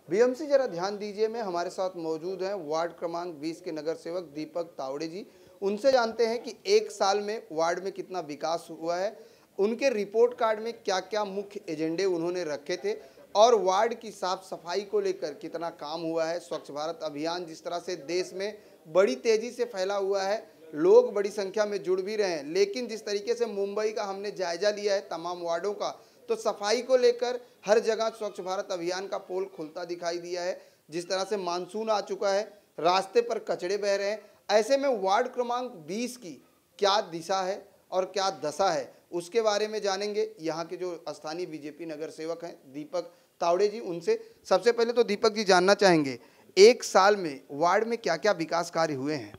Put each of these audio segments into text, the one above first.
BMC जरा ध्यान दीजिए में हमारे साथ मौजूद हैं वार्ड क्रमांक 20 के नगर सेवक दीपक तावड़े जी। उनसे जानते हैं कि एक साल में वार्ड में कितना विकास हुआ है, उनके रिपोर्ट कार्ड में क्या क्या मुख्य एजेंडे उन्होंने रखे थे और वार्ड की साफ सफाई को लेकर कितना काम हुआ है। स्वच्छ भारत अभियान जिस तरह से देश में बड़ी तेजी से फैला हुआ है, लोग बड़ी संख्या में जुड़ भी रहे हैं, लेकिन जिस तरीके से मुंबई का हमने जायजा लिया है तमाम वार्डों का, तो सफाई को लेकर हर जगह स्वच्छ भारत अभियान का पोल खुलता दिखाई दिया है। जिस तरह से मानसून आ चुका है, रास्ते पर कचड़े बह रहे हैं, ऐसे में वार्ड क्रमांक 20 की क्या दिशा है और क्या दशा है, उसके बारे में जानेंगे यहाँ के जो स्थानीय बीजेपी नगर सेवक हैं दीपक तावड़े जी। उनसे सबसे पहले तो दीपक जी जानना चाहेंगे, एक साल में वार्ड में क्या क्या विकास कार्य हुए हैं।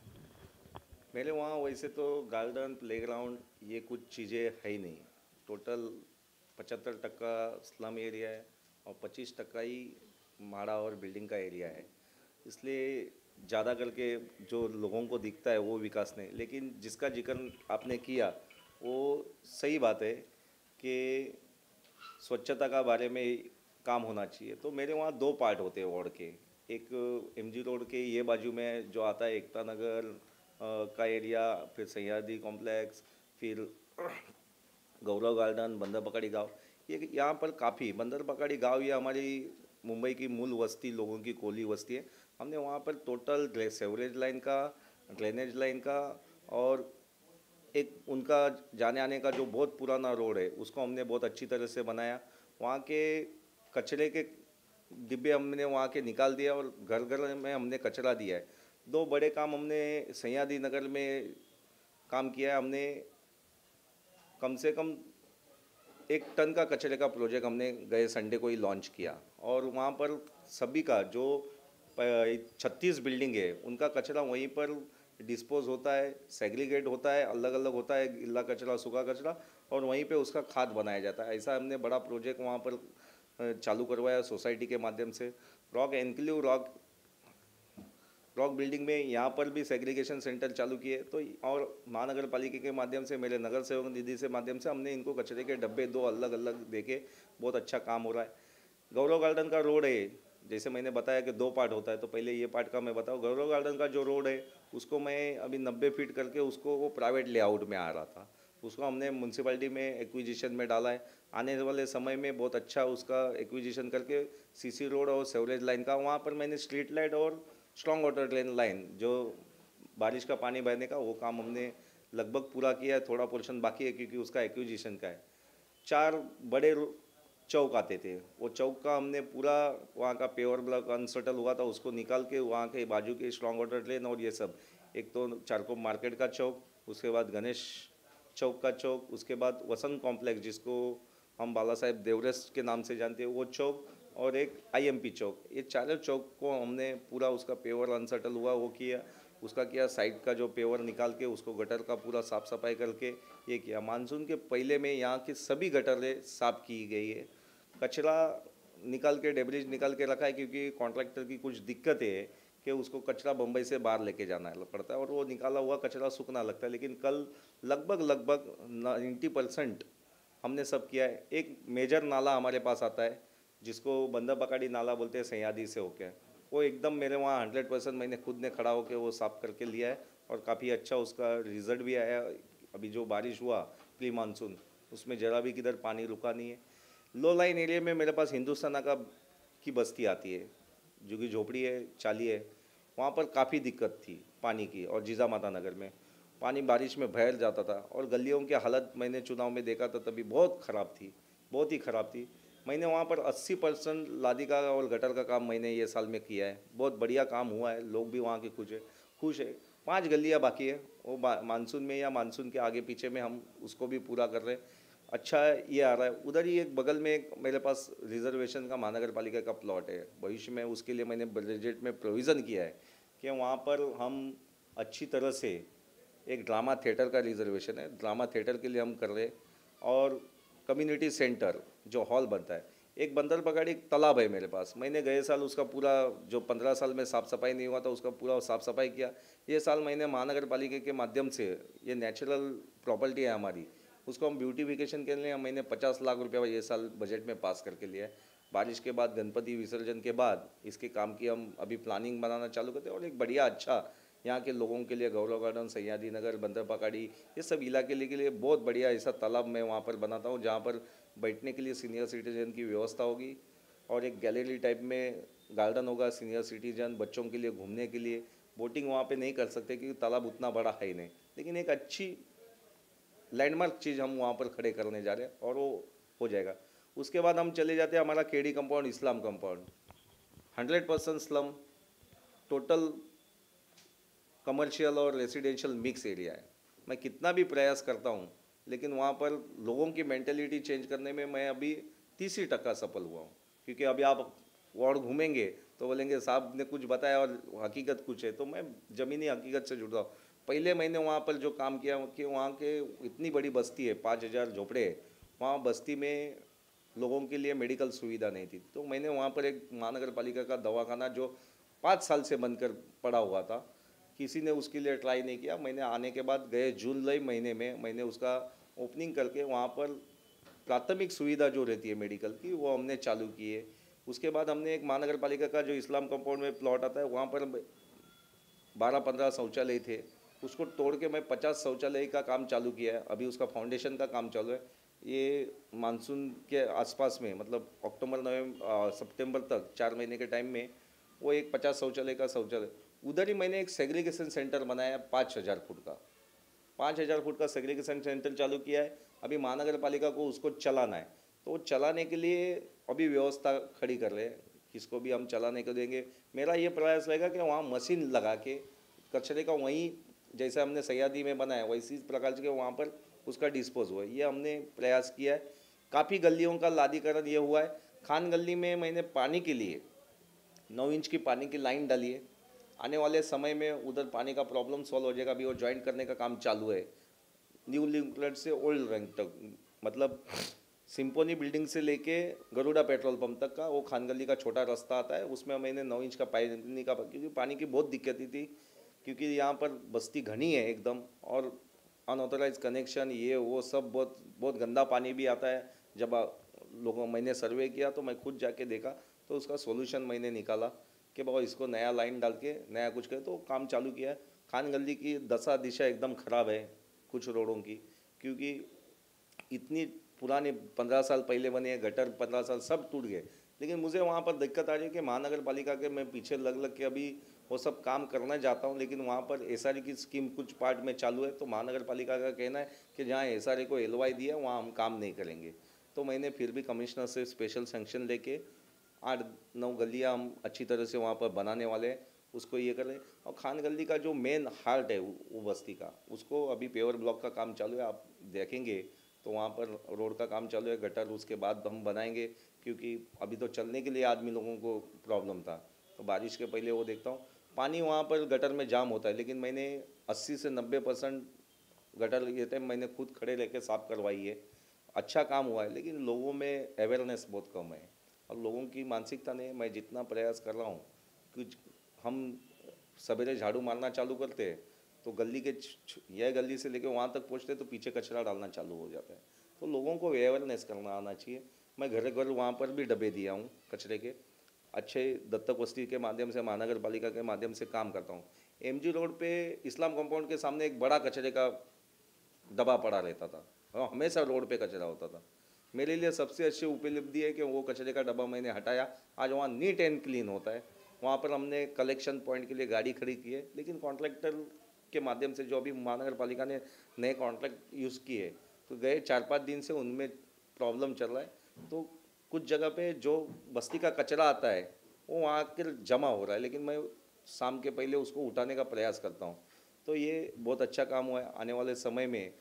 मेरे वहाँ वैसे तो गार्डन प्लेग्राउंड ये कुछ चीज़ें है ही नहीं। टोटल 75% स्लम एरिया है और 25% ही माड़ा और बिल्डिंग का एरिया है। इसलिए ज़्यादा करके जो लोगों को दिखता है वो विकास नहीं। लेकिन जिसका जिक्र आपने किया वो सही बात है कि स्वच्छता का बारे में काम होना चाहिए। तो मेरे वहाँ दो पार्ट होते हैं वार्ड के। एक एमजी रोड के ये बाजू में जो आता है एकता नगर का एरिया, फिर सह्याद्री कॉम्प्लेक्स, फिर गौरव गार्डन, बंदर पकड़ी गांव। ये यहाँ पर काफ़ी बंदर पकड़ी गांव ये हमारी मुंबई की मूल वस्ती, लोगों की कोली वस्ती है। हमने वहाँ पर टोटल सेवरेज लाइन का, ड्रेनेज लाइन का और एक उनका जाने आने का जो बहुत पुराना रोड है उसको हमने बहुत अच्छी तरह से बनाया। वहाँ के कचरे के डिब्बे हमने वहाँ के निकाल दिया और घर घर में हमने कचरा दिया है। दो बड़े काम हमने सह्याद्री नगर में काम किया है। हमने कम से कम 1 टन का कचरे का प्रोजेक्ट हमने गए संडे को ही लॉन्च किया और वहाँ पर सभी का जो 36 बिल्डिंग है उनका कचरा वहीं पर डिस्पोज होता है, सेग्रीगेट होता है, अलग अलग होता है, गीला कचरा, सूखा कचरा, और वहीं पे उसका खाद बनाया जाता है। ऐसा हमने बड़ा प्रोजेक्ट वहाँ पर चालू करवाया सोसाइटी के माध्यम से। रॉक एनक्लेव रॉक बिल्डिंग में यहाँ पर भी सेग्रीगेशन सेंटर चालू किए। तो और महानगर पालिका के माध्यम से, मेरे नगर सेवक निधि से माध्यम से हमने इनको कचरे के डब्बे दो अलग अलग देके बहुत अच्छा काम हो रहा है। गौरव गार्डन का रोड है, जैसे मैंने बताया कि दो पार्ट होता है, तो पहले ये पार्ट का मैं बताऊँ। गौरव गार्डन का जो रोड है उसको मैं अभी 90 फीट करके उसको वो प्राइवेट लेआउट में आ रहा था, उसको हमने म्यूनसिपैलिटी में एक्विजिशन में डाला है। आने वाले समय में बहुत अच्छा उसका एक्विजिशन करके सीसी रोड और सेवरेज लाइन का वहाँ पर मैंने स्ट्रीट लाइट और स्ट्रॉन्ग वाटर ड्रेन लाइन जो बारिश का पानी बहने का वो काम हमने लगभग पूरा किया है। थोड़ा पोर्शन बाकी है क्योंकि उसका एक्विजिशन का है। 4 बड़े चौक आते थे, वो चौक का हमने पूरा वहाँ का पेवर ब्लॉक अनसटल हुआ था उसको निकाल के वहाँ के बाजू के स्ट्रॉन्ग वाटर ड्रेन और ये सब, एक तो चारकोप मार्केट का चौक, उसके बाद गणेश चौक का चौक, उसके बाद वसंत कॉम्प्लेक्स जिसको हम बाला साहेब देवरस के नाम से जानते हैं वो चौक, और एक आईएमपी चौक, ये चारों चौक को हमने पूरा उसका पेवर अनसटल हुआ वो किया। उसका किया साइड का जो पेवर निकाल के उसको गटर का पूरा साफ़ सफाई करके ये किया। मानसून के पहले में यहाँ की सभी गटरें साफ़ की गई है। कचरा निकाल के, डेब्रिज निकाल के रखा है क्योंकि कॉन्ट्रैक्टर की कुछ दिक्कत है कि उसको कचरा बम्बई से बाहर लेके जाना पड़ता है और वो निकाला हुआ कचरा सूखना लगता है। लेकिन कल लगभग 90% हमने सब किया है। एक मेजर नाला हमारे पास आता है जिसको बंदर पकड़ी नाला बोलते हैं, सह्याद्री से होके, वो एकदम मेरे वहाँ 100% मैंने खुद ने खड़ा होकर वो साफ़ करके लिया है और काफ़ी अच्छा उसका रिजल्ट भी आया। अभी जो बारिश हुआ प्री मानसून उसमें ज़रा भी किधर पानी रुका नहीं है। लो लाइन एरिया में मेरे पास हिंदुस्ताना का की बस्ती आती है, जो कि झोपड़ी है, चाली है, वहाँ पर काफ़ी दिक्कत थी पानी की। और जीजा माता नगर में पानी बारिश में भर जाता था और गलियों की हालत मैंने चुनाव में देखा था तभी बहुत ख़राब थी, बहुत ही ख़राब थी। मैंने वहाँ पर 80% लादी का और गटर का काम मैंने ये साल में किया है। बहुत बढ़िया काम हुआ है, लोग भी वहाँ के खुश है। 5 गलियाँ बाकी है, वो मानसून में या मानसून के आगे पीछे में हम उसको भी पूरा कर रहे हैं। अच्छा ये आ रहा है। उधर ही एक बगल में एक मेरे पास रिजर्वेशन का महानगर पालिका का प्लॉट है, भविष्य में उसके लिए मैंने बजट में प्रोविज़न किया है कि वहाँ पर हम अच्छी तरह से एक ड्रामा थिएटर का रिजर्वेशन है, ड्रामा थिएटर के लिए हम कर रहे हैं। और कम्युनिटी सेंटर जो हॉल बनता है, एक बंदर पगाड़ी एक तालाब है मेरे पास, मैंने गए साल उसका पूरा जो 15 साल में साफ़ सफाई नहीं हुआ था उसका पूरा साफ़ सफाई किया। ये साल मैंने महानगर पालिका के माध्यम से, ये नेचुरल प्रॉपर्टी है हमारी, उसको हम ब्यूटिफिकेशन के लिए मैंने 50 लाख रुपया ये साल बजट में पास करके लिया है। बारिश के बाद गणपति विसर्जन के बाद इसके काम की हम अभी प्लानिंग बनाना चालू करते हैं और एक बढ़िया अच्छा यहाँ के लोगों के लिए गौरव गार्डन, सह्याद्री नगर, बंदर पकाड़ी, ये सब इलाके के लिए बहुत बढ़िया ऐसा तालाब मैं वहाँ पर बनाता हूँ जहाँ पर बैठने के लिए सीनियर सिटीजन की व्यवस्था होगी और एक गैलरी टाइप में गार्डन होगा सीनियर सिटीजन बच्चों के लिए घूमने के लिए। बोटिंग वहाँ पे नहीं कर सकते क्योंकि तालाब उतना बड़ा है ही नहीं, लेकिन एक अच्छी लैंडमार्क चीज़ हम वहाँ पर खड़े करने जा रहे हैं और वो हो जाएगा। उसके बाद हम चले जाते हैं हमारा केडी कंपाउंड, इस्लाम कंपाउंड, 100% स्लम, टोटल कमर्शियल और रेसिडेंशियल मिक्स एरिया है। मैं कितना भी प्रयास करता हूँ लेकिन वहाँ पर लोगों की मेंटेलिटी चेंज करने में मैं अभी 30% सफल हुआ हूँ, क्योंकि अभी आप वार्ड घूमेंगे तो बोलेंगे साहब ने कुछ बताया और हकीकत कुछ है, तो मैं ज़मीनी हकीकत से जुड़ा हूँ। पहले मैंने वहाँ पर जो काम किया कि वहाँ के इतनी बड़ी बस्ती है, 5000 झोपड़े है, वहाँ बस्ती में लोगों के लिए मेडिकल सुविधा नहीं थी, तो मैंने वहाँ पर एक महानगर पालिका का दवाखाना जो 5 साल से बंद कर पड़ा हुआ था, किसी ने उसके लिए ट्राई नहीं किया। मैंने आने के बाद गए जुलाई महीने में मैंने उसका ओपनिंग करके वहाँ पर प्राथमिक सुविधा जो रहती है मेडिकल की वो हमने चालू की है। उसके बाद हमने एक महानगर पालिका का जो इस्लाम कंपाउंड में प्लॉट आता है वहाँ पर 12-15 शौचालय थे, उसको तोड़ के मैं 50 शौचालय का काम चालू किया है। अभी उसका फाउंडेशन का काम चालू है। ये मानसून के आसपास में मतलब अक्टूबर नवंबर सितंबर तक 4 महीने के टाइम में वो एक 50 शौचालय का शौचालय, उधर ही मैंने एक सेग्रीगेशन सेंटर बनाया 5000 फुट का, 5000 फुट का सेग्रीगेशन सेंटर चालू किया है। अभी महानगर पालिका को उसको चलाना है, तो वो चलाने के लिए अभी व्यवस्था खड़ी कर रहे हैं, किसको भी हम चलाने को देंगे। मेरा ये प्रयास रहेगा कि वहाँ मशीन लगा के कचरे का वहीं जैसे हमने सह्याद्री में बनाया वैसी प्रकार के वहाँ पर उसका डिस्पोज हुआ है, ये हमने प्रयास किया है। काफ़ी गलियों का लादीकरण ये हुआ है। खान गली में मैंने पानी के लिए 9 इंच की पानी की लाइन डाली है। आने वाले समय में उधर पानी का प्रॉब्लम सॉल्व हो जाएगा। अभी वो ज्वाइंट करने का काम चालू है, न्यू लिंक रोड से ओल्ड रैंक तक, मतलब सिम्पोनी बिल्डिंग से लेके गरुड़ा पेट्रोल पंप तक का वो खान गली का छोटा रास्ता आता है, उसमें मैंने 9 इंच का पानी का, क्योंकि पानी की बहुत दिक्कत थी, क्योंकि यहाँ पर बस्ती घनी है एकदम और अनऑथराइज कनेक्शन ये वो सब बहुत बहुत गंदा पानी भी आता है। जब लोगों मैंने सर्वे किया तो मैं खुद जाके देखा, तो उसका सोल्यूशन मैंने निकाला कि बाबा इसको नया लाइन डाल के नया कुछ करे, तो काम चालू किया है। खान गली की दशा दिशा एकदम ख़राब है कुछ रोडों की, क्योंकि इतनी पुराने 15 साल पहले बने हैं, गटर 15 साल सब टूट गए। लेकिन मुझे वहाँ पर दिक्कत आ रही है कि महानगर पालिका के मैं पीछे लग के अभी वो सब काम करना चाहता हूँ, लेकिन वहाँ पर एसआरए की स्कीम कुछ पार्ट में चालू है, तो महानगर पालिका का कहना है कि जहाँ एसआरए को एलवाई दिया वहाँ हम काम नहीं करेंगे। तो मैंने फिर भी कमिश्नर से स्पेशल सैंक्शन लेके 8-9 गलियाँ हम अच्छी तरह से वहाँ पर बनाने वाले हैं, उसको ये करें। और खान गली का जो मेन हार्ट है वो बस्ती का, उसको अभी पेवर ब्लॉक का काम चालू है, आप देखेंगे तो वहाँ पर रोड का काम चालू है। गटर उसके बाद हम बनाएंगे, क्योंकि अभी तो चलने के लिए आदमी लोगों को प्रॉब्लम था, तो बारिश के पहले वो देखता हूँ। पानी वहाँ पर गटर में जाम होता है, लेकिन मैंने 80 से 90% गटर ये थे मैंने खुद खड़े रह के साफ़ करवाई है। अच्छा काम हुआ है, लेकिन लोगों में अवेयरनेस बहुत कम है और लोगों की मानसिकता नहीं है। मैं जितना प्रयास कर रहा हूँ, कुछ हम सवेरे झाड़ू मारना चालू करते हैं तो गली के यह गली से लेकर वहाँ तक पहुँचते तो पीछे कचरा डालना चालू हो जाता है। तो लोगों को अवेयरनेस करना आना चाहिए। मैं घर घर वहाँ पर भी डब्बे दिया हूँ कचरे के, अच्छे दत्तक वस्ती के माध्यम से, महानगर पालिका के माध्यम से काम करता हूँ। एमजी रोड पे इस्लाम कंपाउंड के सामने एक बड़ा कचरे का दबा पड़ा रहता था और हमेशा रोड पे कचरा होता था। मेरे लिए सबसे अच्छी उपलब्धि है कि वो कचरे का डब्बा मैंने हटाया, आज वहाँ नीट एंड क्लीन होता है। वहाँ पर हमने कलेक्शन पॉइंट के लिए गाड़ी खड़ी की है, लेकिन कॉन्ट्रैक्टर के माध्यम से जो अभी महानगर पालिका ने नए कॉन्ट्रैक्ट यूज़ किए, तो गए 4-5 दिन से उनमें प्रॉब्लम चल रहा है। तो कुछ जगह पे जो बस्ती का कचरा आता है वो वहाँ के जमा हो रहा है, लेकिन मैं शाम के पहले उसको उठाने का प्रयास करता हूँ। तो ये बहुत अच्छा काम हुआ है। आने वाले समय में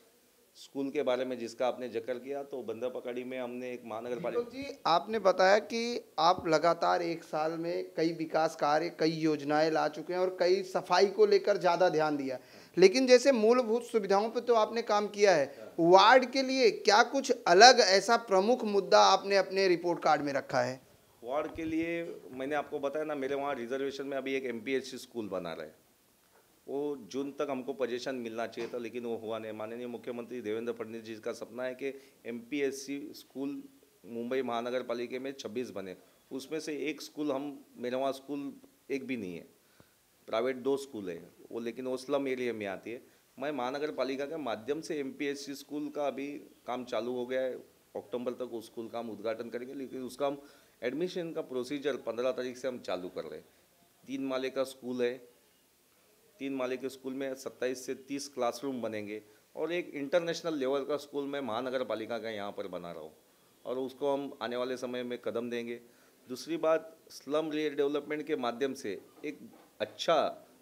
स्कूल के बारे में जिसका आपने जिक्र किया, तो बंदर पकड़ी में हमने एक महानगर पालिका जी, आपने बताया कि आप लगातार एक साल में कई विकास कार्य, कई योजनाएं ला चुके हैं और कई सफाई को लेकर ज़्यादा ध्यान दिया। लेकिन जैसे मूलभूत सुविधाओं पे तो आपने काम किया है, वार्ड के लिए क्या कुछ अलग ऐसा प्रमुख मुद्दा आपने अपने रिपोर्ट कार्ड में रखा है? वार्ड के लिए मैंने आपको बताया ना, मेरे वहाँ रिजर्वेशन में अभी एक एमपीएससी स्कूल बना रहा है। वो जून तक हमको पोजीशन मिलना चाहिए था, लेकिन वो हुआ नहीं। माननीय मुख्यमंत्री देवेंद्र फडणवीस जी का सपना है कि एमपीएससी स्कूल मुंबई महानगर पालिका में 26 बने, उसमें से एक स्कूल मेरे वहाँ स्कूल एक भी नहीं है, प्राइवेट 2 स्कूल है वो, लेकिन वो स्लम एरिया में आती है। मैं महानगर पालिका के माध्यम से MPSC स्कूल का अभी काम चालू हो गया है, अक्टूबर तक उस स्कूल का हम उद्घाटन करेंगे, लेकिन उसका हम एडमिशन का प्रोसीजर 15 तारीख से हम चालू कर रहे हैं। 3 माले का स्कूल है, 3 माले के स्कूल में 27 से 30 क्लासरूम बनेंगे और एक इंटरनेशनल लेवल का स्कूल मैं महानगर पालिका का यहाँ पर बना रहा हूँ और उसको हम आने वाले समय में कदम देंगे। दूसरी बात, स्लम डेवलपमेंट के माध्यम से एक अच्छा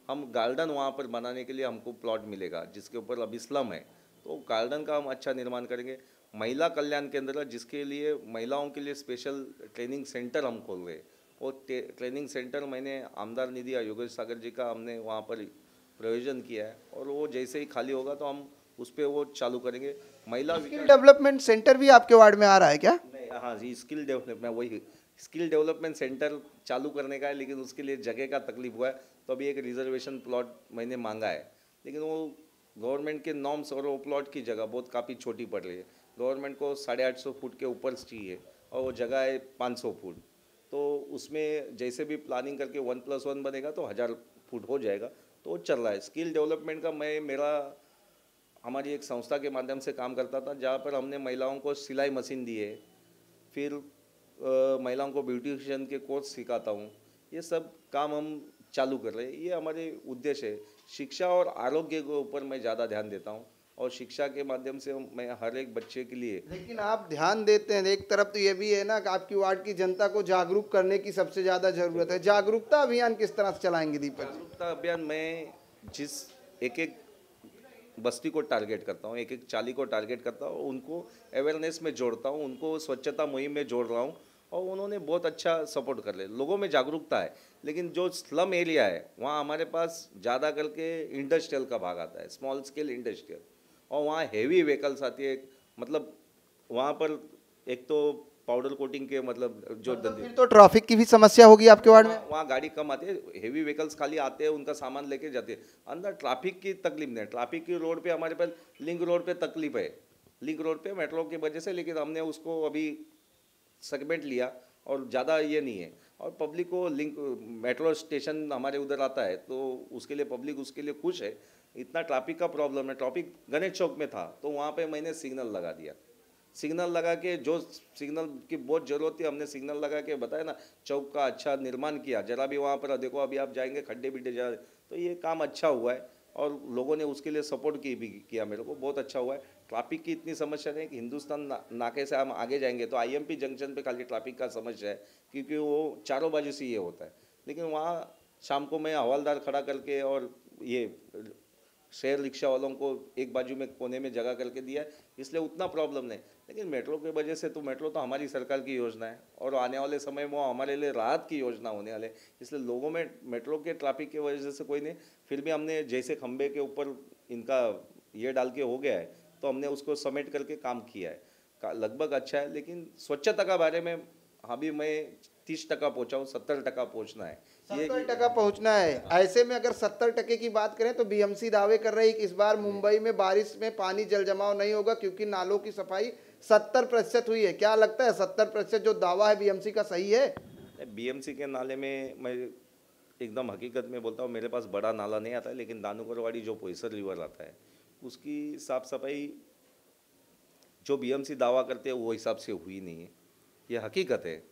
हम गार्डन वहाँ पर बनाने के लिए हमको प्लॉट मिलेगा, जिसके ऊपर अभी स्लम है, तो गार्डन का हम अच्छा निर्माण करेंगे। महिला कल्याण केंद्र, जिसके लिए महिलाओं के लिए स्पेशल ट्रेनिंग सेंटर हम खोल रहे हैं, वो ट्रेनिंग सेंटर मैंने आमदार निधि योगेश सागर जी का हमने वहाँ पर प्रयोजन किया है और वो जैसे ही खाली होगा तो हम उस पर वो चालू करेंगे। महिला स्किल डेवलपमेंट सेंटर भी आपके वार्ड में आ रहा है क्या? नहीं, हाँ जी, स्किल डेवलपमेंट, वही स्किल डेवलपमेंट सेंटर चालू करने का है, लेकिन उसके लिए जगह का तकलीफ हुआ है, तो अभी एक रिजर्वेशन प्लॉट मैंने मांगा है, लेकिन वो गवर्नमेंट के नॉर्म्स और वो प्लॉट की जगह बहुत काफ़ी छोटी पड़ रही है। गवर्नमेंट को 850 फुट के ऊपर चाहिए और वो जगह है 500 फुट, तो उसमें जैसे भी प्लानिंग करके 1+1 बनेगा तो 1000 फुट हो जाएगा, तो वो चल रहा है। स्किल डेवलपमेंट का हमारी एक संस्था के माध्यम से काम करता था, जहाँ पर हमने महिलाओं को सिलाई मशीन दी है, फिर महिलाओं को ब्यूटिशियन के कोर्स सिखाता हूँ। ये सब काम हम चालू कर रहे हैं, ये हमारे उद्देश्य है। शिक्षा और आरोग्य के ऊपर मैं ज़्यादा ध्यान देता हूँ और शिक्षा के माध्यम से मैं हर एक बच्चे के लिए। लेकिन आप ध्यान देते हैं, एक तरफ तो ये भी है ना कि आपकी वार्ड की जनता को जागरूक करने की सबसे ज़्यादा ज़रूरत है। जागरूकता अभियान किस तरह से चलाएंगे दीपक जी? जागरूकता अभियान मैं जिस एक बस्ती को टारगेट करता हूँ, एक चाली को टारगेट करता हूँ, उनको अवेयरनेस में जोड़ता हूँ, उनको स्वच्छता मुहिम में जोड़ रहा हूँ और उन्होंने बहुत अच्छा सपोर्ट कर लिया। लोगों में जागरूकता है, लेकिन जो स्लम एरिया है वहाँ हमारे पास ज़्यादा करके इंडस्ट्रियल का भाग आता है, स्मॉल स्केल इंडस्ट्रियल, और वहाँ हेवी व्हीकल्स आती है, मतलब वहाँ पर एक तो पाउडर कोटिंग के मतलब जो फिर तो ट्रैफिक की भी समस्या होगी आपके वार्ड में। वहाँ गाड़ी कम आती है, हेवी व्हीकल्स खाली आते हैं, उनका सामान लेके जाते हैं, अंदर ट्रैफिक की तकलीफ नहीं है। ट्रैफिक की रोड पे हमारे पास लिंक रोड पे तकलीफ है, लिंक रोड पे मेट्रो की वजह से, लेकिन हमने उसको अभी सेगमेंट लिया और ज़्यादा ये नहीं है। और पब्लिक को लिंक मेट्रो स्टेशन हमारे उधर आता है, तो उसके लिए पब्लिक उसके लिए खुश है। इतना ट्रैफिक का प्रॉब्लम है, ट्रैफिक गणेश चौक में था तो वहाँ पे मैंने सिग्नल लगा दिया, सिग्नल लगा के जो सिग्नल की बहुत ज़रूरत थी हमने सिग्नल लगा के बताया ना, चौक का अच्छा निर्माण किया। जरा भी वहाँ पर देखो, अभी आप जाएंगे खड्डे बिड्डे जा, तो ये काम अच्छा हुआ है और लोगों ने उसके लिए सपोर्ट भी किया, मेरे को बहुत अच्छा हुआ है। ट्रैफिक की इतनी समस्या नहीं कि हिंदुस्तान नाके से हम आगे जाएंगे तो IMP जंक्शन पे खाली ट्रैफिक का समस्या है, क्योंकि वो चारों बाजू से ये होता है। लेकिन वहाँ शाम को मैं हवलदार खड़ा करके और ये शेयर रिक्शा वालों को एक बाजू में कोने में जगह करके दिया है, इसलिए उतना प्रॉब्लम नहीं। लेकिन मेट्रो की वजह से, तो मेट्रो तो हमारी सरकार की योजना है और आने वाले समय में वो हमारे लिए राहत की योजना होने वाले, इसलिए लोगों में मेट्रो के ट्रैफिक की वजह से कोई नहीं। फिर भी हमने जैसे खंबे के ऊपर इनका ये डाल के हो गया है, तो हमने उसको समेट करके काम किया है, लगभग अच्छा है। लेकिन स्वच्छता का बारे में अभी मैं 30% पहुँचा हूँ, 70% पहुँचना है। 70% पहुंचना है। ऐसे में अगर 70% की बात करें तो BMC दावे कर रही है कि इस बार मुंबई में बारिश में पानी जल जमाव नहीं होगा, क्योंकि नालों की सफाई 70% हुई है। क्या लगता है 70% जो दावा है BMC का सही है? BMC के नाले में मैं एकदम हकीकत में बोलता हूँ, मेरे पास बड़ा नाला नहीं आता है, लेकिन दानूकरवाड़ी जो पोइसर रिवर आता है उसकी साफ़ सफाई जो BMC दावा करते हैं वो हिसाब से हुई नहीं है, ये हकीकत है।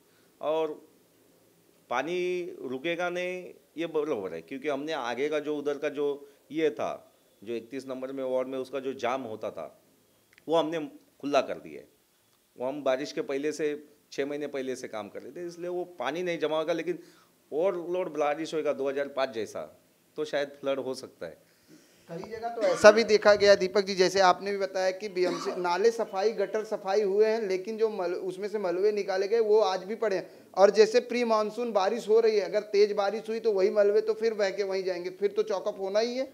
और पानी रुकेगा नहीं, ये बराबर है, क्योंकि हमने आगे का जो उधर का जो ये था, जो 31 नंबर में वार्ड में उसका जो जाम होता था वो हमने खुला कर दिया है। वो हम बारिश के पहले से 6 महीने पहले से काम कर रहे थे, इसलिए वो पानी नहीं जमा होगा। लेकिन ओवरलोड बारिश होगा 2005 जैसा, तो शायद फ्लड हो सकता है। कई जगह तो ऐसा भी देखा गया दीपक जी, जैसे आपने भी बताया कि BMC नाले सफाई गटर सफाई हुए हैं, लेकिन जो उसमें से मलबे निकाले गए वो आज भी पड़े हैं। और जैसे प्री मानसून बारिश हो रही है, अगर तेज बारिश हुई तो वही मलबे तो फिर बह के वहीं जाएंगे, फिर तो चौकअप होना ही है।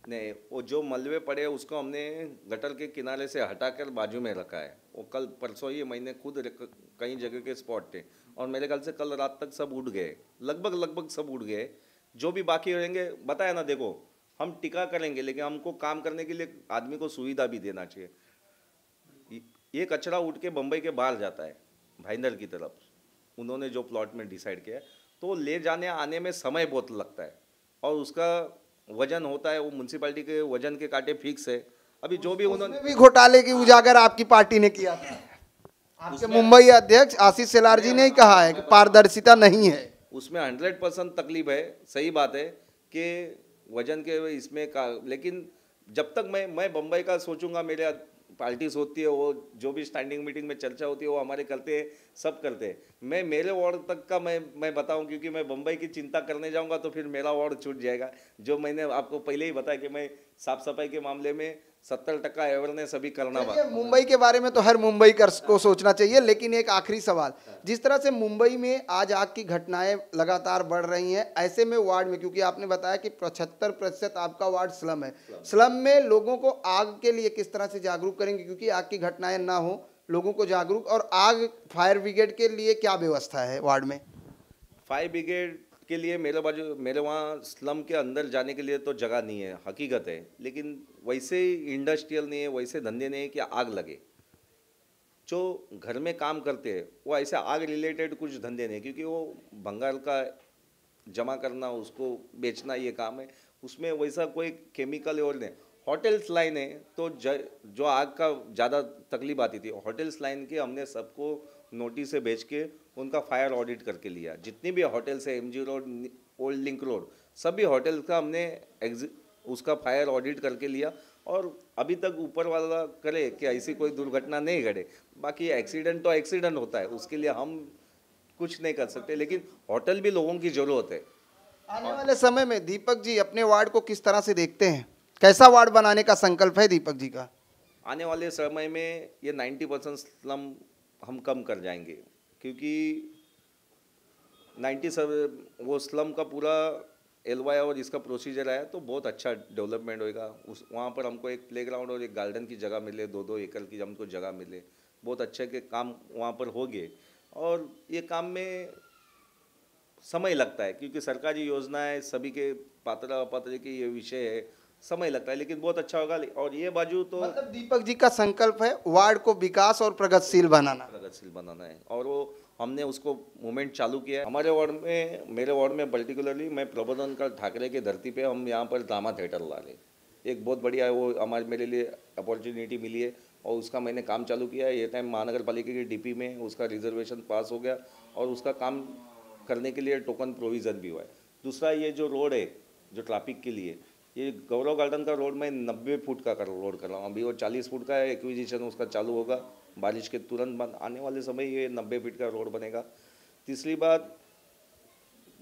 नहीं, वो जो मलबे पड़े उसको हमने गटर के किनारे से हटाकर बाजू में रखा है। वो कल परसों ही मैंने खुद कई जगह के स्पॉट थे और मेरे ख्याल से कल रात तक सब उड़ गए, लगभग सब उड़ गए। जो भी बाकी रहेंगे, बताया ना, देखो हम टिका करेंगे, लेकिन हमको काम करने के लिए आदमी को सुविधा भी देना चाहिए। ये कचरा उठ के बम्बई के बाहर जाता है, भाईंदर की तरफ, उन्होंने जो प्लॉट में डिसाइड किया है, तो ले जाने आने में समय बहुत लगता है और उसका वजन होता है, वो म्यूनसिपालिटी के वजन के कांटे फिक्स है। अभी जो भी उन्होंने भी घोटाले की उजागर आपकी पार्टी ने किया था। आपके मुंबई अध्यक्ष आशीष शेलार जी ने ही कहा है कि पारदर्शिता नहीं है। उसमें 100% तकलीफ है, सही बात है कि वजन के इसमें का, लेकिन जब तक मैं बम्बई का सोचूंगा, मेरे पार्टीज होती है, वो जो भी स्टैंडिंग मीटिंग में चर्चा होती है वो हमारे करते हैं, सब करते हैं। मैं मेरे वार्ड तक का मैं बताऊं, क्योंकि मैं बम्बई की चिंता करने जाऊंगा तो फिर मेरा वार्ड छूट जाएगा। जो मैंने आपको पहले ही बताया कि मैं साफ सफाई के मामले में 70% अवेयरनेस अभी करना बाकी। मुंबई के बारे में तो हर मुंबई को सोचना चाहिए, लेकिन एक आखिरी सवाल, जिस तरह से मुंबई में आज आग की घटनाएं लगातार बढ़ रही हैं, ऐसे में वार्ड में, क्योंकि आपने बताया कि 75% आपका वार्ड स्लम है, स्लम में लोगों को आग के लिए किस तरह से जागरूक करेंगे, क्योंकि आग की घटनाएं ना हो, लोगों को जागरूक, और आग फायर ब्रिगेड के लिए क्या व्यवस्था है वार्ड में? फायर ब्रिगेड के लिए मेरे वहाँ स्लम के अंदर जाने के लिए तो जगह नहीं है, हकीकत है, लेकिन वैसे इंडस्ट्रियल नहीं है, वैसे धंधे नहीं है कि आग लगे। जो घर में काम करते हैं वो ऐसे आग रिलेटेड कुछ धंधे नहीं, क्योंकि वो भंगार का जमा करना, उसको बेचना, ये काम है, उसमें वैसा कोई केमिकल और नहीं। होटल्स लाइन है तो जो आग का ज़्यादा तकलीफ आती थी, होटल्स लाइन के हमने सबको नोटिस से भेज के उनका फायर ऑडिट करके लिया। जितनी भी होटल्स है, MG road, old link road, सभी होटल्स का हमने उसका फायर ऑडिट करके लिया, और अभी तक ऊपर वाला करे कि ऐसी कोई दुर्घटना नहीं घटे। बाकी एक्सीडेंट तो एक्सीडेंट होता है, उसके लिए हम कुछ नहीं कर सकते, लेकिन होटल भी लोगों की ज़रूरत है। आने वाले समय में दीपक जी अपने वार्ड को किस तरह से देखते हैं? कैसा वार्ड बनाने का संकल्प है दीपक जी का? आने वाले समय में ये 90% स्लम हम कम कर जाएंगे, क्योंकि 97 वो स्लम का पूरा LY और इसका प्रोसीजर आया तो बहुत अच्छा डेवलपमेंट होएगा। उस वहाँ पर हमको एक प्लेग्राउंड और एक गार्डन की जगह मिले, 2-2 एकड़ की हमको जगह मिले, बहुत अच्छे के काम वहाँ पर हो गए। और ये काम में समय लगता है, क्योंकि सरकारी योजनाएं सभी के पात्र अपात्र के ये विषय है, समय लगता है, लेकिन बहुत अच्छा होगा। और ये बाजू तो मतलब दीपक जी का संकल्प है वार्ड को विकास और प्रगतिशील बनाना है, और वो हमने उसको मूवमेंट चालू किया है। हमारे वार्ड में, मेरे वार्ड में पर्टिकुलरली, मैं प्रबोधन का ठाकरे की धरती पे हम यहाँ पर ड्रामा थिएटर ला रहे, एक बहुत बढ़िया वो मेरे लिए अपॉर्चुनिटी मिली है, और उसका मैंने काम चालू किया है। ये टाइम महानगर पालिका की DP में उसका रिजर्वेशन पास हो गया, और उसका काम करने के लिए टोकन प्रोविज़न भी हुआ है। दूसरा, ये जो रोड है जो ट्रैफिक के लिए, ये गौरव गार्डन का रोड मैं 90 फुट का रोड कर रहा हूँ, अभी वो 40 फुट का है, एक्विजिशन उसका चालू होगा बारिश के तुरंत बाद। आने वाले समय ये 90 फीट का रोड बनेगा। तीसरी बात,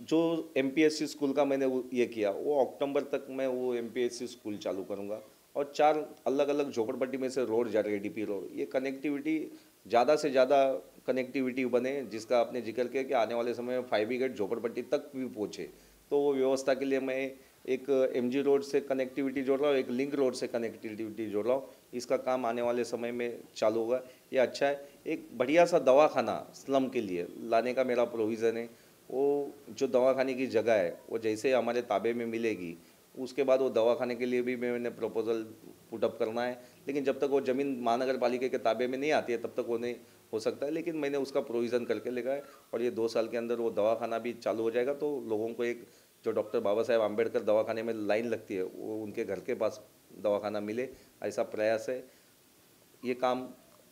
जो MPSC स्कूल का मैंने ये किया, वो अक्टूबर तक मैं वो MPSC स्कूल चालू करूँगा, और 4 अलग अलग झोपड़पट्टी में से रोड जा रही है, DP रोड, ये कनेक्टिविटी ज़्यादा से ज़्यादा कनेक्टिविटी बने, जिसका आपने जिक्र किया कि आने वाले समय में फायर ब्रिगेड झोपड़पट्टी तक भी पहुँचे, तो वो व्यवस्था के लिए मैं एक MG रोड से कनेक्टिविटी जोड़ रहा हूँ, एक लिंक रोड से कनेक्टिविटी जोड़ रहा हूँ। इसका काम आने वाले समय में चालू होगा, ये अच्छा है। एक बढ़िया सा दवाखाना स्लम के लिए लाने का मेरा प्रोविज़न है। वो जो दवाखाने की जगह है वो जैसे हमारे ताबे में मिलेगी, उसके बाद वो दवाखाने के लिए भी मैंने प्रपोजल पुटअप करना है, लेकिन जब तक वो ज़मीन महानगर पालिका के ताबे में नहीं आती है तब तक वो नहीं हो सकता है, लेकिन मैंने उसका प्रोविज़न करके लेगा है, और ये 2 साल के अंदर वो दवाखाना भी चालू हो जाएगा, तो लोगों को एक जो डॉक्टर बाबा साहेब आम्बेडकर दवाखाने में लाइन लगती है, वो उनके घर के पास दवाखाना मिले, ऐसा प्रयास है। ये काम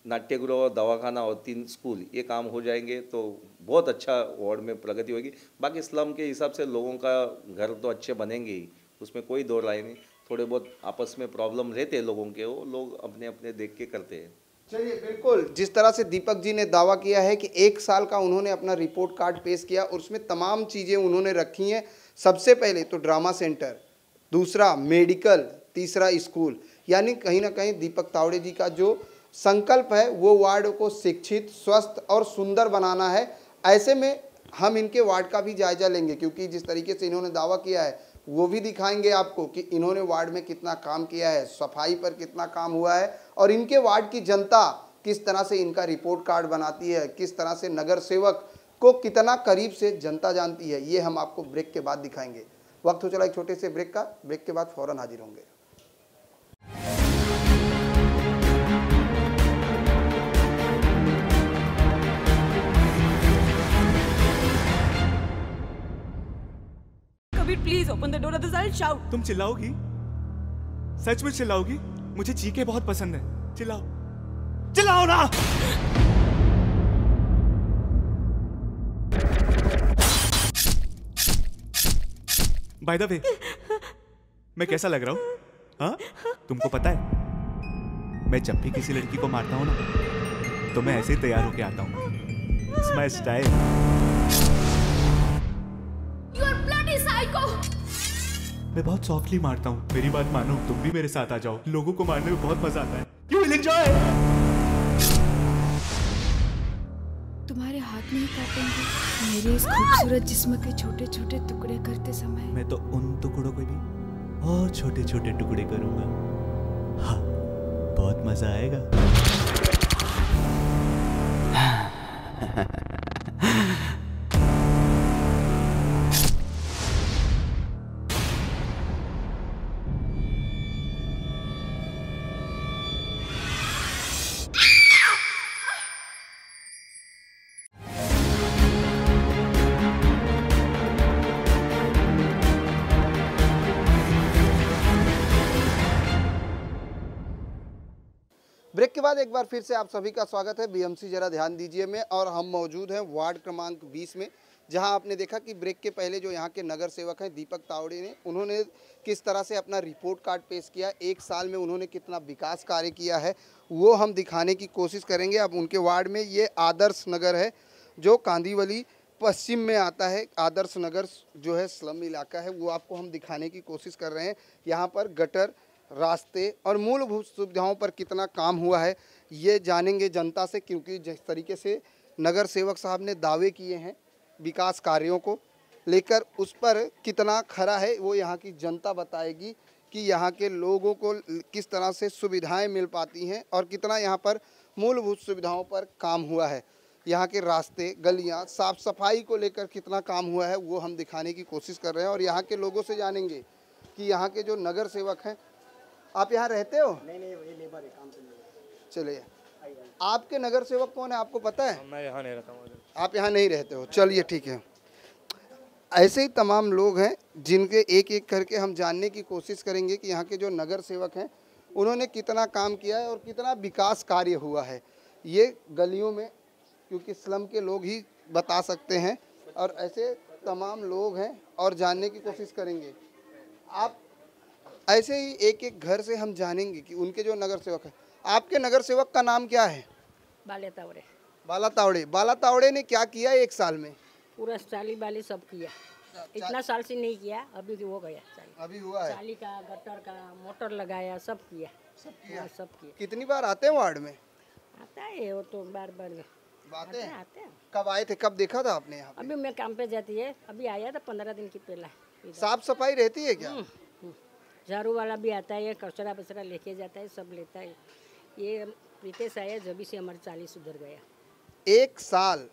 नाट्यगृह, दवाखाना और 3 स्कूल, ये काम हो जाएंगे तो बहुत अच्छा वार्ड में प्रगति होगी। बाकी स्लम के हिसाब से लोगों का घर तो अच्छे बनेंगे ही, उसमें कोई दो राय नहीं। थोड़े बहुत आपस में प्रॉब्लम रहते हैं लोगों के, वो लोग अपने अपने देख के करते हैं। चलिए, बिल्कुल जिस तरह से दीपक जी ने दावा किया है कि 1 साल का उन्होंने अपना रिपोर्ट कार्ड पेश किया और उसमें तमाम चीज़ें उन्होंने रखी हैं। सबसे पहले तो ड्रामा सेंटर, दूसरा मेडिकल, तीसरा स्कूल, यानी कहीं ना कहीं दीपक तावड़े जी का जो संकल्प है वो वार्ड को शिक्षित, स्वस्थ और सुंदर बनाना है। ऐसे में हम इनके वार्ड का भी जायजा लेंगे, क्योंकि जिस तरीके से इन्होंने दावा किया है वो भी दिखाएंगे आपको कि इन्होंने वार्ड में कितना काम किया है, सफाई पर कितना काम हुआ है, और इनके वार्ड की जनता किस तरह से इनका रिपोर्ट कार्ड बनाती है, किस तरह से नगर सेवक को कितना करीब से जनता जानती है, ये हम आपको ब्रेक के बाद दिखाएंगे। वक्त हो चला एक छोटे से ब्रेक का, ब्रेक के बाद फौरन हाजिर होंगे। Shobit, please open the door, others I'll shout. तुम चिल्लाओगी? सच में चिल्लाओगी? मुझे चीखे बहुत पसंद है। चिल्लाओ, चिल्लाओ ना। बाय द वे, मैं कैसा लग रहा हूँ? हाँ? तुमको पता है, मैं जब भी किसी लड़की को मारता हूँ ना, तो मैं ऐसे ही तैयार होके आता हूँ। It's my style. You are bloody psycho. मैं बहुत सॉफ्टली मारता हूँ। मेरी बात मानो, तुम भी मेरे साथ आ जाओ। लोगों को मारने में बहुत मजा आता है। You will enjoy. तुम्हारे हाथ नहीं काटेंगे मेरे इस खूबसूरत जिस्म के छोटे छोटे टुकड़े करते समय? मैं तो उन टुकड़ों को भी और छोटे छोटे टुकड़े करूंगा। हाँ, बहुत मजा आएगा। ब्रेक के बाद एक बार फिर से आप सभी का स्वागत है बीएमसी जरा ध्यान दीजिए में। और हम मौजूद हैं वार्ड क्रमांक 20 में, जहां आपने देखा कि ब्रेक के पहले जो यहां के नगर सेवक हैं दीपक तावड़े ने, उन्होंने किस तरह से अपना रिपोर्ट कार्ड पेश किया, एक साल में उन्होंने कितना विकास कार्य किया है वो हम दिखाने की कोशिश करेंगे। अब उनके वार्ड में ये आदर्श नगर है जो कांदीवली पश्चिम में आता है। आदर्श नगर जो है स्लम इलाका है, वो आपको हम दिखाने की कोशिश कर रहे हैं। यहाँ पर गटर, रास्ते और मूलभूत सुविधाओं पर कितना काम हुआ है ये जानेंगे जनता से, क्योंकि जिस तरीके से नगर सेवक साहब ने दावे किए हैं विकास कार्यों को लेकर, उस पर कितना खरा है वो यहाँ की जनता बताएगी कि यहाँ के लोगों को किस तरह से सुविधाएं मिल पाती हैं और कितना यहाँ पर मूलभूत सुविधाओं पर काम हुआ है। यहाँ के रास्ते, गलियाँ, साफ सफाई को लेकर कितना काम हुआ है वो हम दिखाने की कोशिश कर रहे हैं। और यहाँ के लोगों से जानेंगे कि यहाँ के जो नगर सेवक हैं, आप यहाँ रहते हो? नहीं, ये लेबर है, काम पे। चलिए, आपके नगर सेवक कौन है आपको पता है? मैं यहाँ नहीं रहता हूँ। आप यहाँ नहीं रहते हो, चलिए ठीक है। ऐसे ही तमाम लोग हैं जिनके एक एक करके हम जानने की कोशिश करेंगे कि यहाँ के जो नगर सेवक हैं उन्होंने कितना काम किया है और कितना विकास कार्य हुआ है ये गलियों में, क्योंकि स्लम के लोग ही बता सकते हैं। और ऐसे तमाम लोग हैं और जानने की कोशिश करेंगे। आप ऐसे ही एक एक घर से हम जानेंगे कि उनके जो नगर सेवक हैं। आपके नगर सेवक का नाम क्या है? बाले तावड़े। बाला तावड़े। बाला तावड़े ने क्या किया एक साल में? पूरा चाली बाली सब किया। इतना साल से नहीं किया, अभी हो गया चाली। अभी हुआ है? चाली का, गटर का, मोटर लगाया, सब किया। सब किया? हाँ, सब किया। कितनी बार आते हैं वार्ड में? आता है वो तो बार बार आते हैं? आते हैं। कब आए थे, कब देखा था आपने यहाँ पे? अभी मैं काम पे जाती है, अभी आया था 15 दिन की पहला। साफ सफाई रहती है क्या? झाड़ू वाला भी आता है, कचरा बचरा लेके जाता है, सब लेता है। ये प्रीतेश आया जब से हमारे 40 सुधर गया। एक साल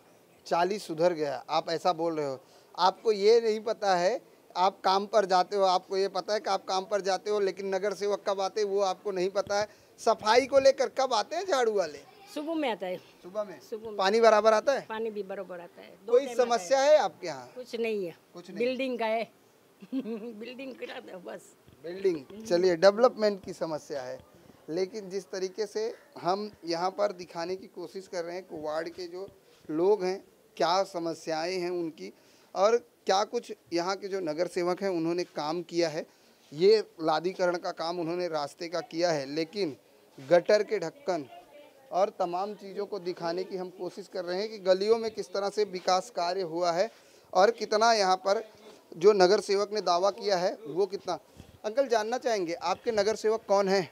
40 सुधर गया, आप ऐसा बोल रहे हो। आपको ये नहीं पता है, आप काम पर जाते हो, आपको ये पता है कि आप काम पर जाते हो, लेकिन नगर सेवक कब आते हैं वो आपको नहीं पता है। सफाई को लेकर कब आते हैं झाड़ू वाले? सुबह में आता है। सुबह में? सुबह में। पानी बराबर आता है? पानी भी बराबर आता है। कोई समस्या है आपके यहाँ? कुछ नहीं है। कुछ नहीं। बिल्डिंग का है। बिल्डिंग करा दो बस। बिल्डिंग, चलिए, डेवलपमेंट की समस्या है। लेकिन जिस तरीके से हम यहाँ पर दिखाने की कोशिश कर रहे हैं कि वार्ड के जो लोग हैं क्या समस्याएं हैं उनकी, और क्या कुछ यहाँ के जो नगर सेवक हैं उन्होंने काम किया है। ये लादीकरण का काम उन्होंने रास्ते का किया है, लेकिन गटर के ढक्कन और तमाम चीज़ों को दिखाने की हम कोशिश कर रहे हैं कि गलियों में किस तरह से विकास कार्य हुआ है और कितना यहाँ पर जो नगर सेवक ने दावा किया है वो कितना। अंकल, जानना चाहेंगे आपके नगर सेवक कौन है?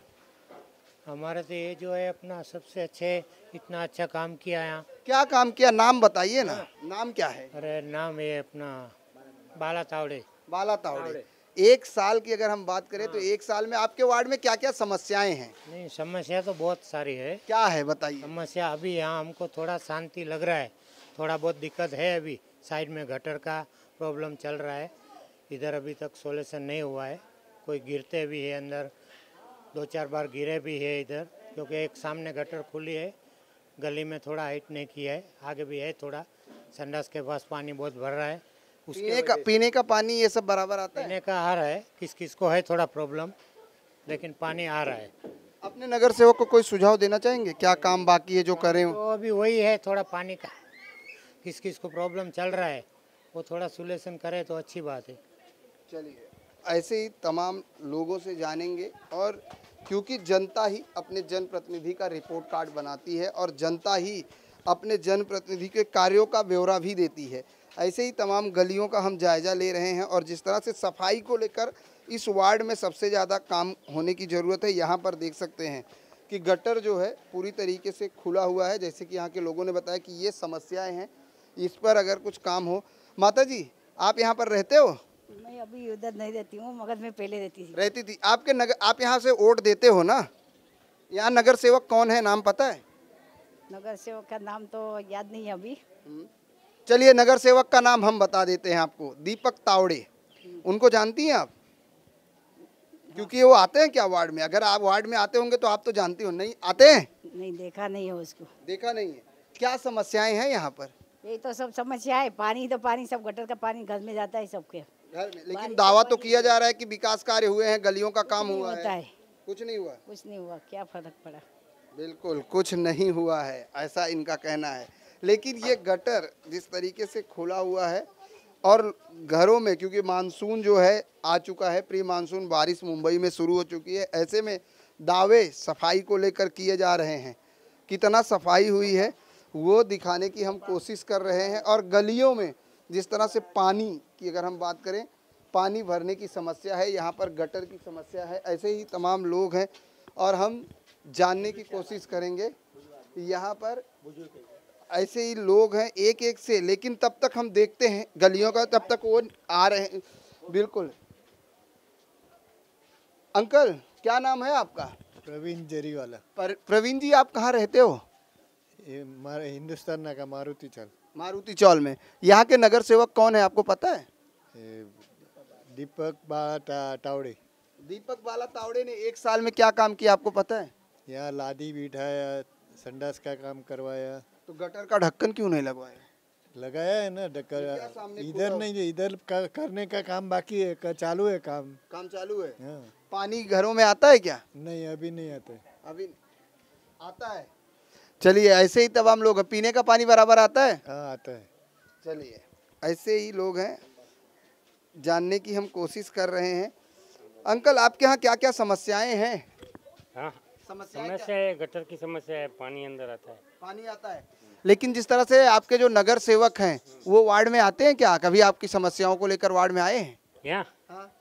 हमारे से ये जो है अपना सबसे अच्छे, इतना अच्छा काम किया यहाँ। क्या काम किया, नाम बताइए ना। नाम क्या है? अरे नाम ये अपना बाला तावड़े। बाला तावड़े। एक साल की अगर हम बात करें तो एक साल में आपके वार्ड में क्या क्या समस्याएं हैं? नहीं, समस्या तो बहुत सारी है। क्या है बताइए। समस्या अभी यहाँ हमको थोड़ा शांति लग रहा है, थोड़ा बहुत दिक्कत है। अभी साइड में गटर का प्रॉब्लम चल रहा है, इधर अभी तक सोल्यूशन नहीं हुआ है। कोई गिरते भी है अंदर, 2-4 बार गिरे भी है इधर, क्योंकि एक सामने गटर खुली है, गली में थोड़ा हाइट नहीं किया है, आगे भी है थोड़ा। संडास के पास पानी बहुत भर रहा है, पीने का पानी ये सब बराबर आता है? पीने का आ रहा है, किस किस को है थोड़ा प्रॉब्लम, लेकिन पानी आ रहा है। अपने नगर सेवक को कोई सुझाव देना चाहेंगे, क्या काम बाकी है जो करें? तो अभी वही है, थोड़ा पानी का किस किस को प्रॉब्लम चल रहा है, वो थोड़ा सोल्यूशन करे तो अच्छी बात है। चलिए, ऐसे ही तमाम लोगों से जानेंगे, और क्योंकि जनता ही अपने जनप्रतिनिधि का रिपोर्ट कार्ड बनाती है और जनता ही अपने जनप्रतिनिधि के कार्यों का ब्यौरा भी देती है, ऐसे ही तमाम गलियों का हम जायजा ले रहे हैं। और जिस तरह से सफाई को लेकर इस वार्ड में सबसे ज़्यादा काम होने की ज़रूरत है। यहाँ पर देख सकते हैं कि गटर जो है पूरी तरीके से खुला हुआ है, जैसे कि यहाँ के लोगों ने बताया कि ये समस्याएं हैं, इस पर अगर कुछ काम हो। माता जी, आप यहाँ पर रहते हो? मैं अभी उधर नहीं रहती हूँ, मगर मैं पहले रहती थी। आप यहाँ से वोट देते हो ना? यहाँ नगर सेवक कौन है, नाम पता है? नगर सेवक का नाम तो याद नहीं है अभी। चलिए, नगर सेवक का नाम हम बता देते हैं आपको, दीपक तावड़े। उनको जानती हैं आप? क्योंकि वो आते हैं क्या वार्ड में? अगर आप वार्ड में आते होंगे तो आप तो जानती हो। नहीं आते हैं? नहीं, देखा नहीं है उसको। देखा नहीं है। क्या समस्याएं हैं यहाँ पर? यही तो सब समस्या है, पानी तो पानी, सब गटर का पानी घर में जाता है सबके घर में। लेकिन दावा तो किया जा रहा है कि विकास कार्य हुए हैं, गलियों का काम हुआ होता है। है। कुछ नहीं हुआ? कुछ नहीं हुआ, क्या फर्क पड़ा? बिल्कुल कुछ नहीं हुआ है, ऐसा इनका कहना है। लेकिन ये गटर जिस तरीके से खुला हुआ है और घरों में, क्योंकि मानसून जो है आ चुका है, प्री मानसून बारिश मुंबई में शुरू हो चुकी है, ऐसे में दावे सफाई को लेकर किए जा रहे हैं। कितना सफाई हुई है वो दिखाने की हम कोशिश कर रहे हैं। और गलियों में जिस तरह से पानी की अगर हम बात करें, पानी भरने की समस्या है, यहाँ पर गटर की समस्या है, ऐसे ही तमाम लोग हैं और हम जानने की कोशिश करेंगे। यहाँ पर ऐसे ही लोग हैं एक एक से, लेकिन तब तक हम देखते हैं गलियों का, तब तक वो आ रहे हैं। बिल्कुल। अंकल, क्या नाम है आपका? प्रवीण जेरीवाला। प्रवीण जी, आप कहाँ रहते हो? ये हिंदुस्तान का मारुति चौल। मारुति चौल में। यहाँ के नगर सेवक कौन है, आपको पता है? दीपक बाला तावड़े। दीपक बाला तावड़े ने 1 साल में क्या काम किया, आपको पता है? यहाँ लादी बिठाया, संडास का काम करवाया। तो गटर का ढक्कन क्यों नहीं लगवाया? लगाया है ना ढक्कन, इधर नहीं, इधर करने का काम बाकी है, चालू है काम चालू है। हाँ। पानी घरों में आता है क्या? नहीं, अभी नहीं आता है। अभी आता है। चलिए, ऐसे ही तमाम लोग हैं। पीने का पानी बराबर आता है? हाँ, आता है। चलिए, ऐसे ही लोग हैं, जानने की हम कोशिश कर रहे हैं। अंकल, आपके यहाँ क्या क्या समस्याएं हैं? हाँ, समस्या है, गटर की समस्या है, पानी अंदर आता है। पानी आता है, लेकिन जिस तरह से आपके जो नगर सेवक हैं वो वार्ड में आते हैं क्या? कभी आपकी समस्याओं को लेकर वार्ड में आए हैं? यहाँ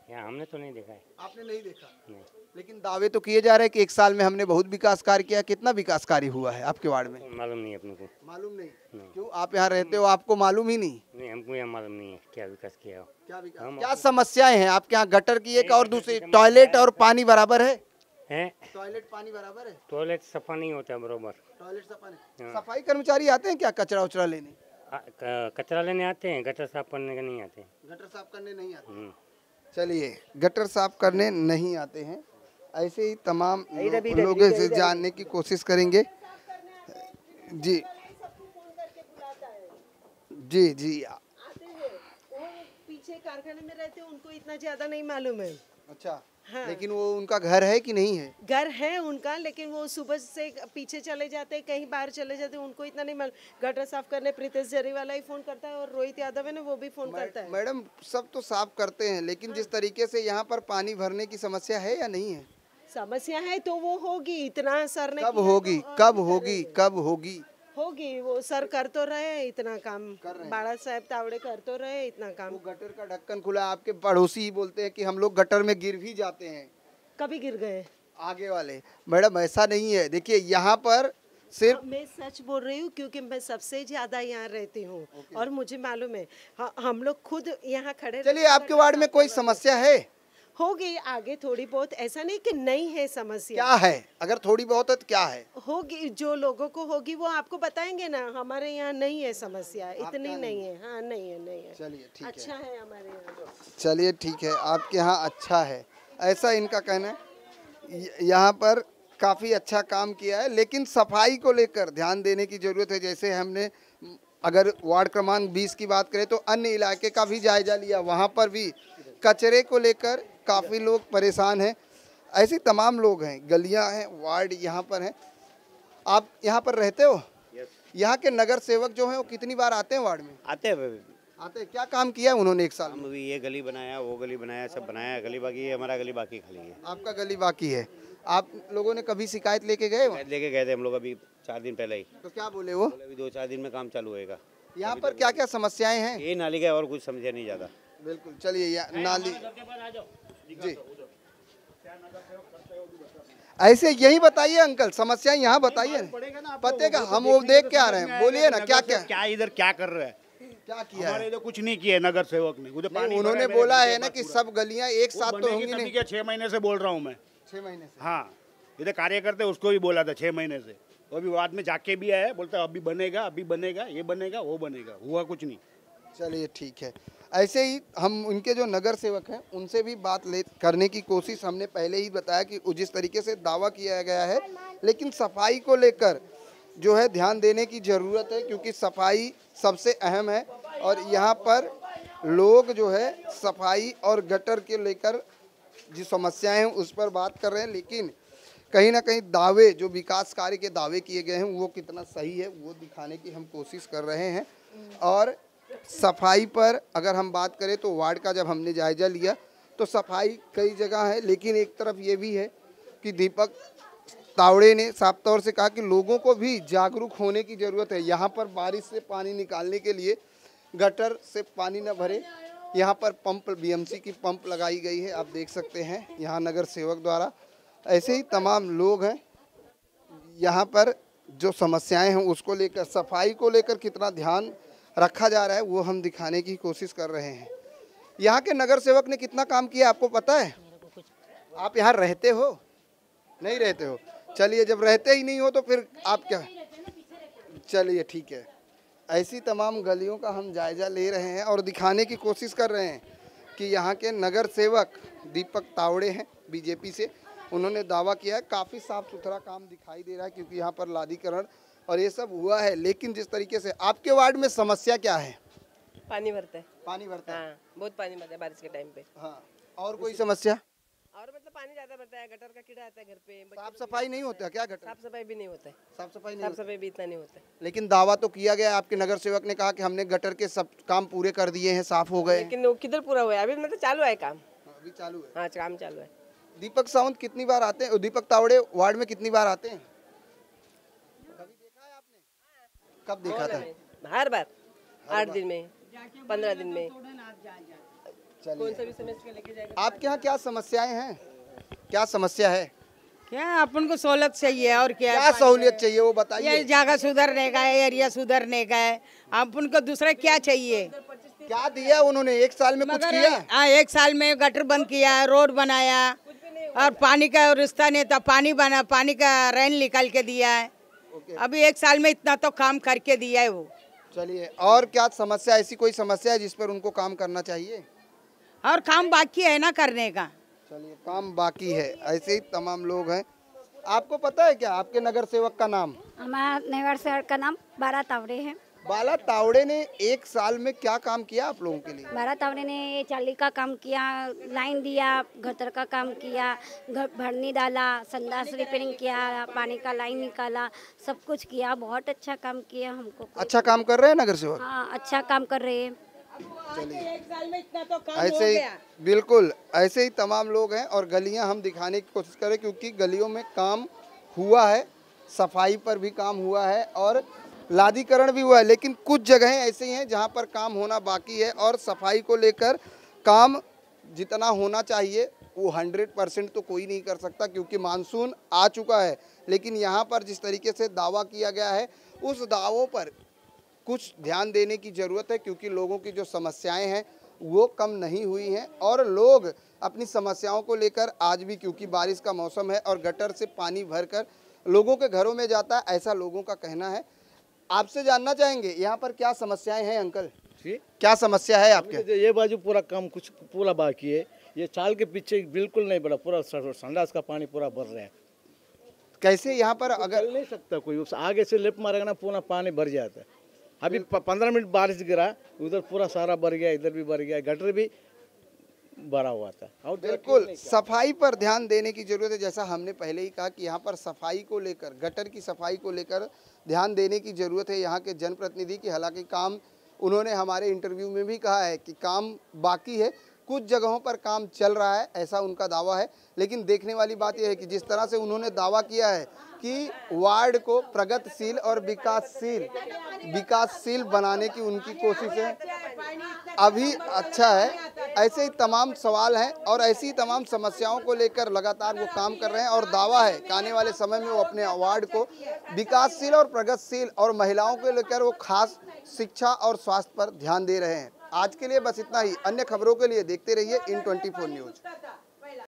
हमने तो नहीं देखा है। आपने नहीं देखा? नहीं। लेकिन दावे तो किए जा रहे हैं कि 1 साल में हमने बहुत विकास कार्य किया। कितना विकास कार्य हुआ है आपके वार्ड में? मालूम नहीं अपने को। मालूम नहीं? क्यों, आप यहाँ रहते हो, आपको मालूम ही नहीं? नहीं, हमको यहाँ मालूम नहीं है क्या विकास किया हो। क्या समस्याएं हैं आपके यहाँ? गटर की एक और दूसरी, टॉयलेट और पानी बराबर है? टॉयलेट पानी बराबर है? टॉयलेट सफा नहीं होता है बरोबर। टॉयलेट सफा नहीं। सफाई कर्मचारी आते हैं क्या कचरा उचरा लेने? कचरा लेने आते हैं, गटर साफ करने का नहीं आते। गटर साफ करने नहीं आते? चलिए, गटर साफ करने नहीं आते हैं। ऐसे ही तमाम लोगों से जानने की कोशिश करेंगे। जी जी जी। पीछे कारखाने में रहते हैं, उनको इतना ज्यादा नहीं मालूम है। अच्छा। हाँ। लेकिन वो उनका घर है कि नहीं है? घर है उनका, लेकिन वो सुबह से पीछे चले जाते हैं, कहीं बाहर चले जाते हैं, उनको इतना नहीं मालूम। गटर साफ करने प्रीतेश जरीवाला ही फोन करता है और रोहित यादव है ना, वो भी फोन करता है। मैडम, सब तो साफ करते हैं, लेकिन जिस तरीके से यहाँ पर पानी भरने की समस्या है या नहीं है? समस्या है तो वो होगी, इतना सर ने कब होगी? कब होगी? कब होगी? होगी, वो सर कर तो रहे इतना काम, बाला साहब तावड़े कर तो रहे इतना काम। वो गटर का ढक्कन खुला, आपके पड़ोसी ही बोलते हैं कि हम लोग गटर में गिर भी जाते हैं। कभी गिर गए? आगे वाले। मैडम, ऐसा नहीं है। देखिए, यहाँ पर सिर्फ मैं सच बोल रही हूँ, क्योंकि मैं सबसे ज्यादा यहाँ रहती हूँ और मुझे मालूम है। हम लोग खुद यहाँ खड़े। चलिए, आपके वार्ड में कोई समस्या है? होगी आगे थोड़ी बहुत, ऐसा नहीं कि नहीं है समस्या। क्या है? अगर थोड़ी बहुत है तो क्या है? होगी, जो लोगों को होगी वो आपको बताएंगे ना। हमारे यहाँ नहीं है समस्या, इतनी नहीं है। हाँ, नहीं है, नहीं है। चलिए, ठीक है। अच्छा है हमारे यहाँ। चलिए, ठीक है, आपके यहाँ अच्छा है, ऐसा इनका कहना है। यहाँ पर काफ़ी अच्छा काम किया है, लेकिन सफाई को लेकर ध्यान देने की ज़रूरत है। जैसे हमने अगर वार्ड क्रमांक 20 की बात करें तो अन्य इलाके का भी जायजा लिया, वहाँ पर भी कचरे को लेकर काफ़ी लोग परेशान हैं। ऐसे तमाम लोग हैं, गलियाँ हैं, वार्ड यहाँ पर हैं। आप यहाँ पर रहते हो? यहाँ के नगर सेवक जो हैं वो कितनी बार आते हैं वार्ड में? आते हैं आते हैं। क्या काम किया है उन्होंने एक साल में? हम भी ये गली बनाया, वो गली बनाया, सब बनाया। गली बाकी है, हमारा गली बाकी खाली है। आपका गली बाकी है। आप लोगों ने कभी शिकायत लेके गए वहाँ? लेके गए थे हम लोग अभी 4 दिन पहले ही। तो क्या बोले वो? अभी 2-4 दिन में काम चालू होएगा। यहाँ पर क्या क्या समस्याएं हैं? ये नाली का और कुछ समझा नहीं ज़्यादा। बिल्कुल, चलिए नाली जी ऐसे यही बताइए अंकल, समस्याएं यहाँ बताइए। पते का हम वो देख के आ रहे हैं, बोलिए ना क्या क्या क्या इधर क्या कर रहे हैं? क्या किया हमारे है? इधर कुछ नहीं किया नगर सेवक ने। उन्होंने बोला है ना कि सब गलियां एक साथ तो होंगी नहीं। 6 महीने से बोल रहा हूँ मैं। 6 महीने से? हाँ, इधर कार्यकर्ता उसको भी बोला था 6 महीने से। वो अभी बाद में जाके भी आया, बोलता अभी बनेगा, अभी बनेगा, ये बनेगा, वो बनेगा, हुआ कुछ नहीं। चलिए ठीक है। ऐसे ही हम उनके जो नगर सेवक हैं उनसे भी बात करने की कोशिश, हमने पहले ही बताया कि जिस तरीके से दावा किया गया है, लेकिन सफाई को लेकर जो है ध्यान देने की ज़रूरत है, क्योंकि सफाई सबसे अहम है। और यहाँ पर लोग जो है सफाई और गटर के लेकर जो समस्याएं हैं उस पर बात कर रहे हैं, लेकिन कहीं ना कहीं दावे जो विकास कार्य के दावे किए गए हैं वो कितना सही है वो दिखाने की हम कोशिश कर रहे हैं। और सफाई पर अगर हम बात करें तो वार्ड का जब हमने जायजा लिया तो सफाई कई जगह है, लेकिन एक तरफ ये भी है कि दीपक तावड़े ने साफ तौर से कहा कि लोगों को भी जागरूक होने की ज़रूरत है। यहाँ पर बारिश से पानी निकालने के लिए गटर से पानी न भरे, यहाँ पर पंप बीएमसी की पंप लगाई गई है, आप देख सकते हैं यहाँ नगर सेवक द्वारा। ऐसे ही तमाम लोग हैं यहाँ पर, जो समस्याएं हैं उसको लेकर, सफाई को लेकर कितना ध्यान रखा जा रहा है वो हम दिखाने की कोशिश कर रहे हैं। यहाँ के नगर सेवक ने कितना काम किया आपको पता है? आप यहाँ रहते हो? नहीं रहते हो? चलिए, जब रहते ही नहीं हो तो फिर आप क्या? चलिए ठीक है। ऐसी तमाम गलियों का हम जायजा ले रहे हैं और दिखाने की कोशिश कर रहे हैं कि यहाँ के नगर सेवक दीपक तावड़े हैं बीजेपी से। उन्होंने दावा किया है, काफ़ी साफ सुथरा काम दिखाई दे रहा है क्योंकि यहाँ पर लादीकरण और ये सब हुआ है। लेकिन जिस तरीके से आपके वार्ड में समस्या क्या है? पानी भरता है। पानी भरता है? हाँ, बहुत पानी भरता है बारिश के टाइम पे। हाँ, और कोई समस्या? और मतलब पानी ज्यादा भरता है, गटर का कीड़ा आता है घर पे। साफ सफाई नहीं होता क्या? गटर साफ सफाई भी नहीं होता है। साफ सफाई भी इतना नहीं होता है। लेकिन दावा तो किया गया, आपके नगर सेवक ने कहा कि हमने गटर के सब काम पूरे कर दिए हैं, साफ हो गए। लेकिन वो किधर पूरा हुआ है? अभी मतलब चालू है काम। अभी चालू है? हाँ, काम चालू है। दीपक सावंत कितनी बार आते हैं? दीपक तावड़े वार्ड में कितनी बार आते हैं? कभी देखा है आपने? कब देखा था? हर बार 8 दिन में, 15 दिन में। कौन सा भी समस्या लेके जाएगा? आपके यहाँ क्या समस्याएं हैं? क्या समस्या है? क्या अपन को सहूलत चाहिए और क्या सहूलियत चाहिए वो बताइए। ये जगह सुधरने का है, एरिया सुधरने का है, अपन को दूसरा क्या चाहिए? क्या दिया उन्होंने? एक साल में कुछ किया? हाँ, 1 साल में गटर बंद किया, रोड बनाया और पानी का रिश्ता नहीं था, पानी का रैन निकाल के दिया है। अभी 1 साल में इतना तो काम करके दिया है वो। चलिए, और क्या समस्या, ऐसी कोई समस्या है जिस पर उनको काम करना चाहिए? और काम बाकी है ना करने का। चलिए, काम बाकी है। ऐसे ही तमाम लोग हैं। आपको पता है क्या आपके नगर सेवक का नाम? हमारा नगर सेवक का नाम बाला तावड़े है। बाला तावड़े ने 1 साल में क्या काम किया आप लोगों के लिए? बाला तावड़े ने ये चाली का काम किया, लाइन दिया, गटर का काम किया, घर भरनी डाला, संडास रिपेयरिंग किया, पानी का लाइन निकाला, सब कुछ किया। बहुत अच्छा काम किया हमको। अच्छा काम कर रहे हैं नगर सेवक? हाँ, अच्छा काम कर रहे हैं। चलिए, 1 साल में इतना तो काम ऐसे ही बिल्कुल ऐसे ही तमाम लोग हैं और गलियां हम दिखाने की कोशिश करें क्योंकि गलियों में काम हुआ है, सफाई पर भी काम हुआ है और लादीकरण भी हुआ है। लेकिन कुछ जगहें ऐसे ही हैं जहां पर काम होना बाकी है और सफाई को लेकर काम जितना होना चाहिए वो 100% तो कोई नहीं कर सकता क्योंकि मानसून आ चुका है। लेकिन यहाँ पर जिस तरीके से दावा किया गया है उस दावों पर कुछ ध्यान देने की ज़रूरत है क्योंकि लोगों की जो समस्याएं हैं वो कम नहीं हुई हैं और लोग अपनी समस्याओं को लेकर आज भी, क्योंकि बारिश का मौसम है और गटर से पानी भरकर लोगों के घरों में जाता है, ऐसा लोगों का कहना है। आपसे जानना चाहेंगे यहाँ पर क्या समस्याएं हैं अंकल? क्या समस्या है आपके? ये बाजू पूरा काम कुछ पूरा बाकी है, ये चाल के पीछे बिल्कुल नहीं बढ़ा, पूरा संडास का पानी पूरा भर रहा है। कैसे यहाँ पर? अगर नहीं सकता कोई, आगे से लिप मारेगा ना पूरा पानी भर जाता है। अभी 15 मिनट बारिश गिरा, उधर पूरा सारा भर गया, इधर भी भर गया, गटर भी भरा हुआ था। और बिल्कुल सफाई पर ध्यान देने की जरूरत है। जैसा हमने पहले ही कहा कि यहाँ पर सफाई को लेकर, गटर की सफाई को लेकर ध्यान देने की जरूरत है यहाँ के जनप्रतिनिधि की। हालांकि काम, उन्होंने हमारे इंटरव्यू में भी कहा है कि काम बाकी है, कुछ जगहों पर काम चल रहा है, ऐसा उनका दावा है। लेकिन देखने वाली बात यह है कि जिस तरह से उन्होंने दावा किया है कि वार्ड को प्रगतिशील और विकासशील बनाने की उनकी कोशिश है, अभी अच्छा है। ऐसे ही तमाम सवाल हैं और ऐसी ही तमाम समस्याओं को लेकर लगातार वो काम कर रहे हैं और दावा है कि आने वाले समय में वो अपने वार्ड को विकासशील और प्रगतिशील और महिलाओं को लेकर वो खास शिक्षा और स्वास्थ्य पर ध्यान दे रहे हैं। आज के लिए बस इतना ही। अन्य खबरों के लिए देखते रहिए इन 24 न्यूज।